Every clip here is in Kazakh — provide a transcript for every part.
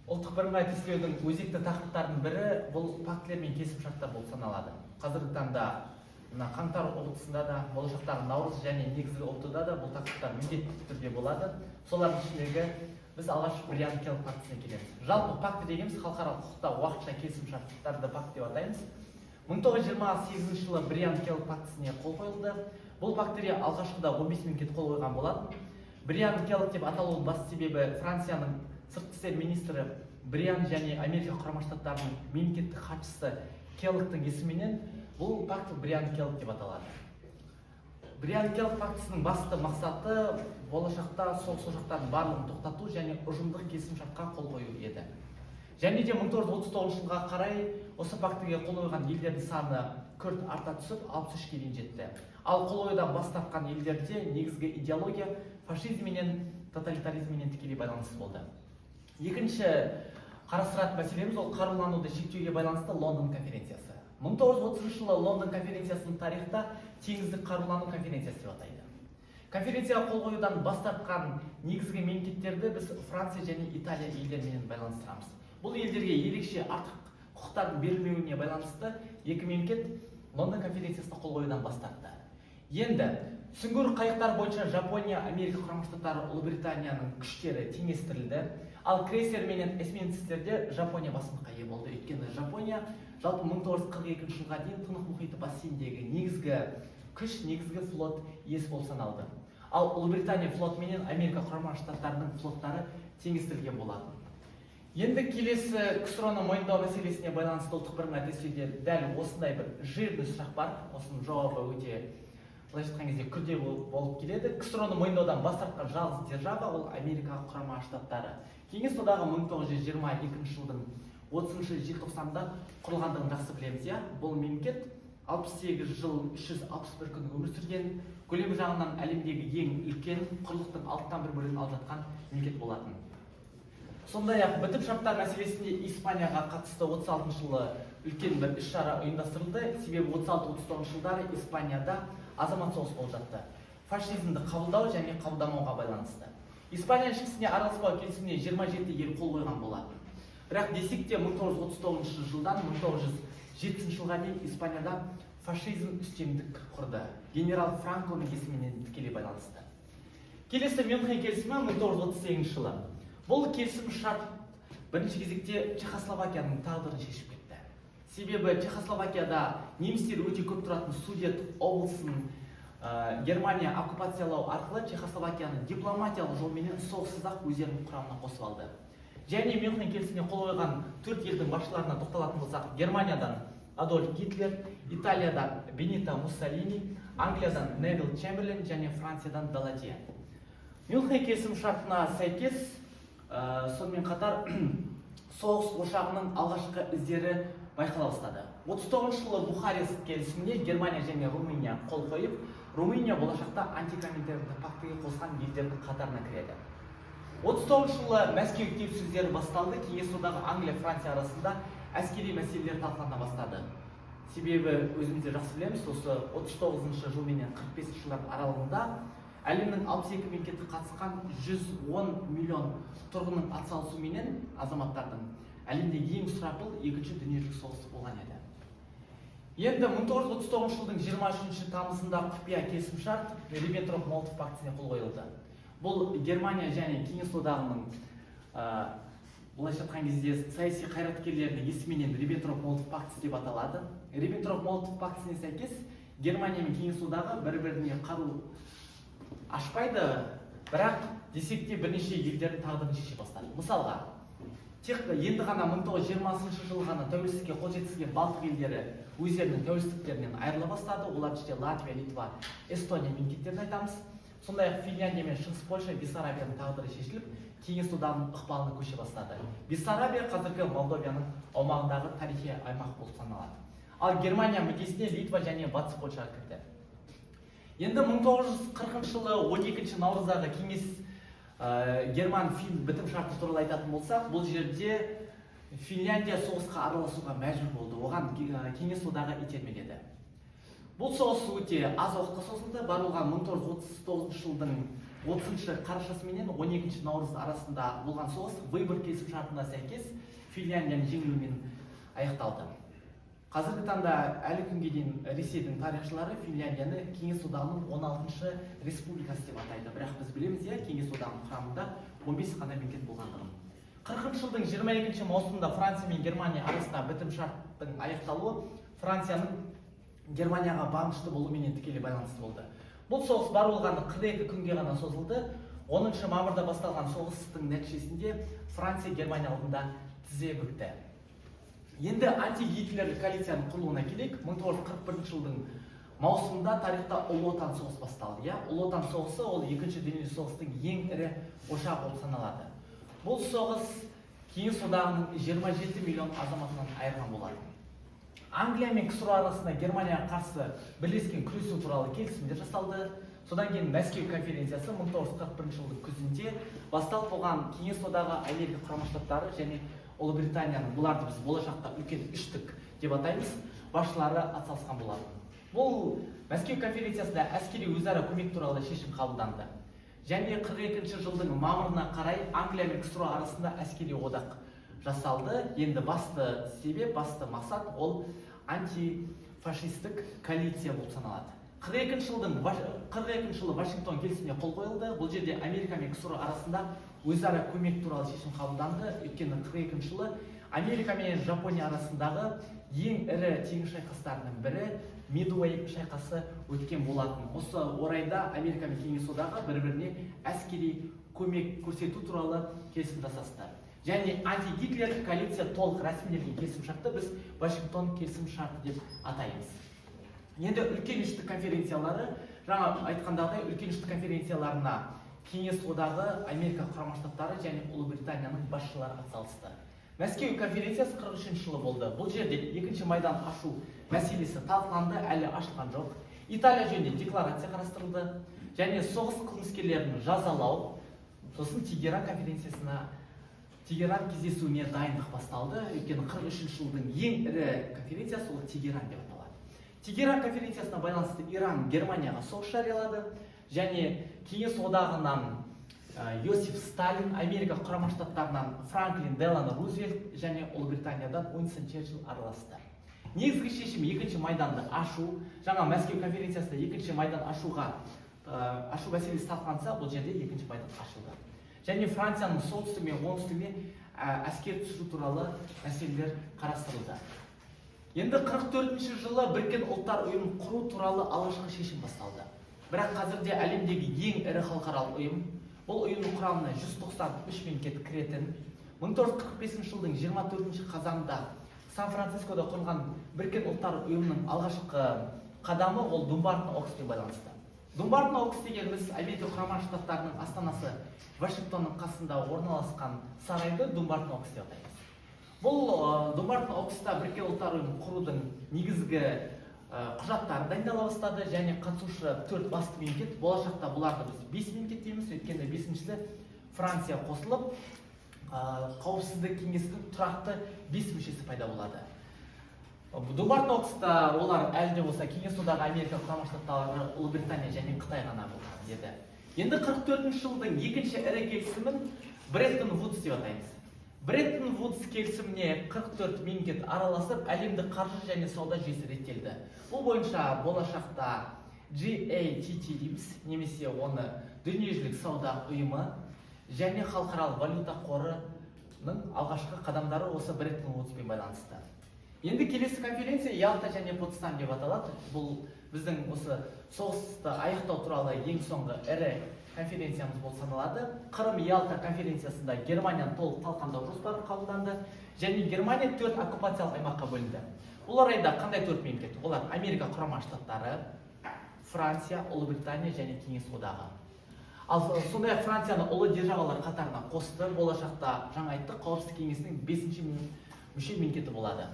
Ұлттық бірыңғай тестілеудің өзекті тақырыптарының бірі бұл фактілер мен келісімшарттар болып саналады. Қазіргі таңда қаңтар облысында да, болашақтағы наурыз және негізгі ұлтыда да бұл тақырыптар міндетті түрде болады. Солардың ішіндегі біз алғаш Бриан Келл фактісіне келеміз. Жалпы факті дегеніміз халықаралық құқықта уақытша келісімшарттарды факт деп атаймыз. 1928 жылы Бриан Келл фактісіне қол қойылды. Бұл фактіге алғашқыда 15 мемлекет қол қойған болатын. Бриан Келл деп аталуының басты себебі Францияның сыртқы істер министрі Бриан және Америка құрама штаттарының мемлекеттік хатшысы Келлоктың есімінен бұл факт Бриан Келл деп аталады. Бриан Келл фактісінің басты мақсаты болашақта соғыс ошақтарының барлығын тоқтату және ұжымдық келісімшартқа қол қою еді. Және де 1939 жылға қарай осы фактіге қол қойған елдердің саны күрт арта түсіп 63-ге дейін жетті. Ал қол қоюдан бас тартқан елдерде негізгі идеология фашизм менен тоталитаризммен тікелей байланысты болды. Екінші қарастыратын мәселеміз ол қарулануды шектеуге байланысты Лондон конференциясы. 1930 жылы Лондон конференциясының тарихта теңіздік қарулану конференциясы деп атайды. Конференцияға қол қоюдан бас тартқан негізгі мемлекеттерді біз Франция және Италия елдерімен байланыстырамыз. Бұл елдерге ерекше артық құқықтардың берілмеуіне байланысты екі мемлекет Лондон конференциясына қол қоюдан бас тартты. Енді сүңгуір қайықтар бойынша Жапония, Америка құрама штаттары, Ұлыбританияның күштері теңестірілді. Ал крейсер менен эсминцтерде Жапония басымдыққа ие болды. Өйткені Жапония жалпы 1942 жылға дейін Тынық мұхиты бассейніндегі негізгі күш, негізгі флот иесі болып саналды. Ал Ұлыбритания флоты менен Америка құрама штаттарының флоттары теңестірілген болатын. Енді келесі КСРО-ны мойындау мәселесіне байланысты ұлттық бірыңғай тестілеуде дәл осындай бір жирный сұрақ бар. Осының жауабы өте былайша айтқан кезде күрделі болып келеді. КСРО-ны мойындаудан бас тартқан жалғыз держава ол Америка құрама штаттары. Кеңес одағы 1922 жылдың 30 желтоқсанында құрылғандығын жақсы білеміз. Бұл мемлекет 68 жыл 361 күн өмір сүрген, көлемі жағынан әлемдегі ең үлкен құрлықтың 6/1 бөлігін алып жатқан мемлекет болатын. Сондай-ақ бітім шарттар мәселесінде Испанияға қатысты 36 жылы үлкен бір іс-шара ұйымдастырылды. Себебі 36-39 жылдары Испанияда азамат соғыс болып жатты. Фашизмді қабылдау және қабылдамауға байланысты. Испания ішкісіне араласпау келісіміне 27 ел қол қойған болатын. Бірақ десек те 1939 жылдан 1970 жылға дейін Испанияда фашизм үстемдік құрды. Генерал Франконың есімімен тікелей байланысты. Келесі Мюнхен келісімі 1938 жылы. Бұл келісім шарт бірінші кезекте Чехословакияның тағдырын шешіп кетті. Себебі Чехословакияда немістер өте көп тұратын Судет облысын Германия оккупациялау арқылы Чехословакияны дипломатиялық жолменен соғыссыз-ақ өздерінің құрамына қосып алды. Және Мюнхен келісіміне қол қойған 4 елдің басшыларына тоқталатын болсақ, Германиядан Адольф Гитлер, Италиядан Бенито Муссолини, Англиядан Невил Чемберлен және Франциядан Даладье. Мюнхен келісім шартына сәйкес сонымен қатар соғыс ошағының алғашқы іздері байқала бастады. 39 жылы Бухарест келісіміне Германия және Румыния қол қойып, Румыния болашақта антикоминтернді пактіге қосқан елдердің қатарына кіреді. 39 жылы Мәскеу келіссөздері басталды. Кеңес одағы Англия, Франция арасында әскери мәселелер талқылана бастады. Себебі өзімізде жақсы білеміз, осы 39 жыл менен 45 жылдар аралығында әлемнің 62 мемлекеті қатысқан 110 миллион тұрғынның атсалысуыменен азаматтардың әлемде ең сұрапыл екінші дүниежүзілік соғысы болған еді. Енді 1939 жылдың 23 тамызында құпия келісімшарт Риббентроп-Молотов пактісіне қол қойылды. Бұл Германия және Кеңес одағының былайша айтқан кезде саяси қайраткерлерінің есімінен Риббентроп-Молотов пактісі деп аталады. Риббентроп-Молотов пактісіне сәйкес Германия мен Кеңес одағы бір-біріне қару ашпайды, бірақ десек те бірнеше елдердің тағдырын шеше бастады. Мысалға, тек енді ғана 1920 жылы ғана тәуелсіздікке қол жеткізген Балтық елдері өздерінің тәуелсіздіктерінен айырыла бастады. Олар іште Латвия, Литва, Эстония мемлекеттерін айтамыз. Сондай-ақ Финляндия мен Шығыс Польша, Бессарабияның тағдыры шешіліп, Кеңес одағының ықпалына көше бастады. Бессарабия қазіргі Молдовияның аумағындағы тарихи аймақ болып саналады. Ал Германия мүддесіне Литва және Батыс Польша кірді. Енді 1940 жылы 12 наурыздағы кеңес Герман-фин бітім шарты туралы айтатын болсақ, бұл жерде Финляндия соғысқа араласуға мәжбүр болды. Оған кеңес одағы итермеледі. Бұл соғыс өте аз уақытқа созылды. Барлығы 1939 жылдың 30 қарашасы менен 12 наурыз арасында болған соғыс Выбор келісімшартына сәйкес Финляндияның жеңілуімен аяқталды. Қазіргі таңда әлі күнге дейін Ресейдің тарихшылары Финляндияны Кеңес одағының 16-шы республикасы деп атайды. Бірақ біз білеміз, Кеңес одағының құрамында 15 қана мемлекет болғандығын. 40 жылдың 22 маусымында Франция мен Германия арасында бітім шарттың аяқталуы Францияның Германияға бағынышты болуымен тікелей байланысты болды. Бұл соғыс бар болғаны 42 күнге ғана созылды. 10 мамырда басталған соғыстың нәтижесінде Франция Германия алдында тізе бүкті. Енді анти-гитлерлік коалицияның құрылуына келек. 1941 жылдың маусымында тарихта Ұлы Отан соғысы басталды. Ұлы Отан соғысы ол екінші дүниежүзілік соғыстың ең ірі ошағы болып саналады. Бұл соғыс Кеңес одағының 27 миллион азаматынан айырған болады. Англия мен КСР арасында Германияға қарсы бірлескен күресу туралы келісімдер жасалды. Содан кейін Мәскеу конференциясы 1941 жылдың күзінде басталып болған Кеңес одағы Америка құрама штаттары және Ұлыбританияның, бұларды біз болашақта үлкен үштік деп атаймыз, басшылары атсалысқан болатын. Бұл Мәскеу конференциясында әскери өзара көмек туралы шешім қабылданды. Және 42 жылдың мамырына қарай Англия мен КСР арасында әскери одақ жасалды. Енді басты себеп, басты мақсат ол антифашистік коалиция болып саналады. 42 жылы Вашингтон келісіміне қол қойылды. Бұл жерде Америка мен КСР арасында өзара көмек туралы шешім қабылданды. Өйткені 42 жылы Америка мен Жапония арасындағы ең ірі теңіз шайқастарының бірі Мидуэй шайқасы өткен болатын. Осы орайда Америка мен Кеңес одағы бір-біріне әскери көмек көрсету туралы келісім жасасты. Және анти-гитлерлік коалиция толық рәсімделген келісімшартты біз Вашингтон келісімшарты деп атаймыз. Енді үлкен үштік конференциялары, жаңа айтқандағыдай үлкен үштік конференцияларына Кеңес одағы, Америка құрама штаттары және Ұлыбританияның басшылары атсалысты. Мәскеу конференциясы 43 жылы болды. Бұл жерде екінші майдан ашу мәселесі талқыланды, әлі ашылған жоқ. Италия жөнінде декларация қарастырылды және соғыс қылмыскерлерін жазалау, сосын Тегеран кездесуіне дайындық басталды. Өйткені 43 жылдың ең ірі конференциясы ол Тегеран деп аталады. Тегеран конференциясына байланысты Иран Германияға соғыс жариялады және Кеңес одағынан Йосиф Сталин, Америка құрама штаттарынан Франклин Делано Рузвельт және Ұлыбританиядан Уинстон Черчилль араласты. Негізгі шешім екінші майданды ашу. Жаңа Мәскеу конференциясында екінші майдан ашу мәселесі талқыланса, бұл жерде екінші майдан ашылды. Және Францияның солтүстігі мен оңтүстігіне әскер түсіру туралы мәселелер қарастырылды. Енді 44 жылы Біріккен ұлттар ұйымын құру туралы алғашқы шешім басталды. Бірақ қазірде әлемдегі ең ірі халықаралық ұйым, бұл ұйымның құрамына 193 мемлекет кіретін, 1945 жылдың 24 қазанында Сан-Францискода құрылған Біріккен ұлттар ұйымының алғашқы қадамы ол Думбартон Окспен байланысты. Думбартон Окс дегеніміз Америка құрама штаттарының астанасы Вашингтонның қасында орналасқан сарайды Думбартон Окс деп атаймыз. Бұл Думбартон Окста Біріккен ұлттар ұйымын құрудың негізгі құжаттары дайындала бастады және қатысушы 4 басты мемлекет, болашақта бұларды біз 5 мемлекет дейміз, өйткені 5-шісі Франция қосылып, қауіпсіздік кеңесінің тұрақты 5 мүшесі пайда болады. Думбартон Окста олар әлі де болса Кеңес одағы Америка құрама штаттары, Ұлыбритания және Қытай ғана болған еді. Енді 44 жылдың екінші ірі келісімін Бреттон Вудс деп атаймыз. Бреттон Вудс келісіміне 44 мемлекет араласып, әлемдік қаржы және сауда жүйесі реттелді. Бұл бойынша болашақта GATT дейміз, немесе оны дүниежүзілік сауда ұйымы және халықаралық валюта қорының алғашқы қадамдары осы Бреттон Вудспен байланысты. Енді келесі конференция Ялта және Потсдам деп аталады. Бұл біздің осы соғысты аяқтау туралы ең соңғы ірі конференциямыз болып саналады. Қырым Ялта конференциясында Германияны толық талқандау жоспары қабылданды және Германия 4 оккупациялық аймаққа бөлінді. Бұл орайда қандай 4 мемлекет? Олар Америка құрама штаттары, Франция, Ұлыбритания және Кеңес одағы. Ал сондай-ақ Францияны ұлы державалар қатарына қосты. Болашақта жаңа айттық, қауіпсіздік кеңесінің 5-ші мүше мемлекеті болады.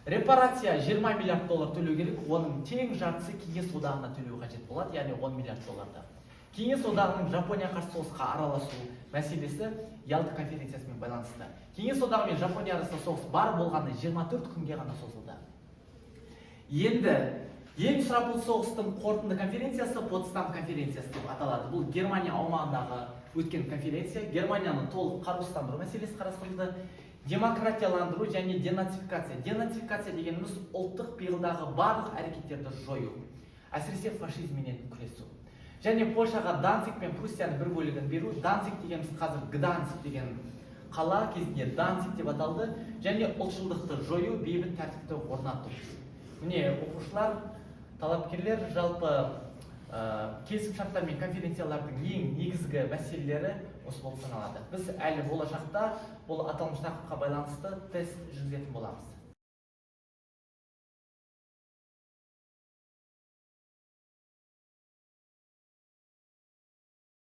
Репарация 20 миллиард доллар төлеу керек, оның тең жартысы Кеңес одағына төлеу қажет болады, яғни 10 миллиард долларды. Кеңес одағының Жапония қарсы соғысқа араласу мәселесі Ялта конференциясымен байланысты. Кеңес одағы мен Жапония арасында соғыс бар болғаны 24 күнге ғана созылды. Енді Ең сұрапыл соғыстың қорытынды конференциясы Потсдам конференциясы деп аталады. Бұл Германия аумағындағы өткен конференция. Германияны толық қарусыздандыру мәселесі қарастырылды. Демократияландыру және денацификация. Денацификация дегеніміз ұлттық пиғылдағы барлық әрекеттерді жою, әсіресе фашизммен күресу. Және Польшаға Данциг пен Пруссияның бір бөлігін беру. Данциг дегеніміз қазір Гданьск деген қала, кезінде Данциг деп аталды. Және ұлтшылдықты жою, бейбіт тәртіпті орнату. Міне оқушылар, талапкерлер жалпы келісімшарттар мен конференциялардың ең негізгі мәселелері осы болып саналады. Біз әлі болашақта бұл аталмыш тақырыпқа байланысты тест жүргізетін боламыз.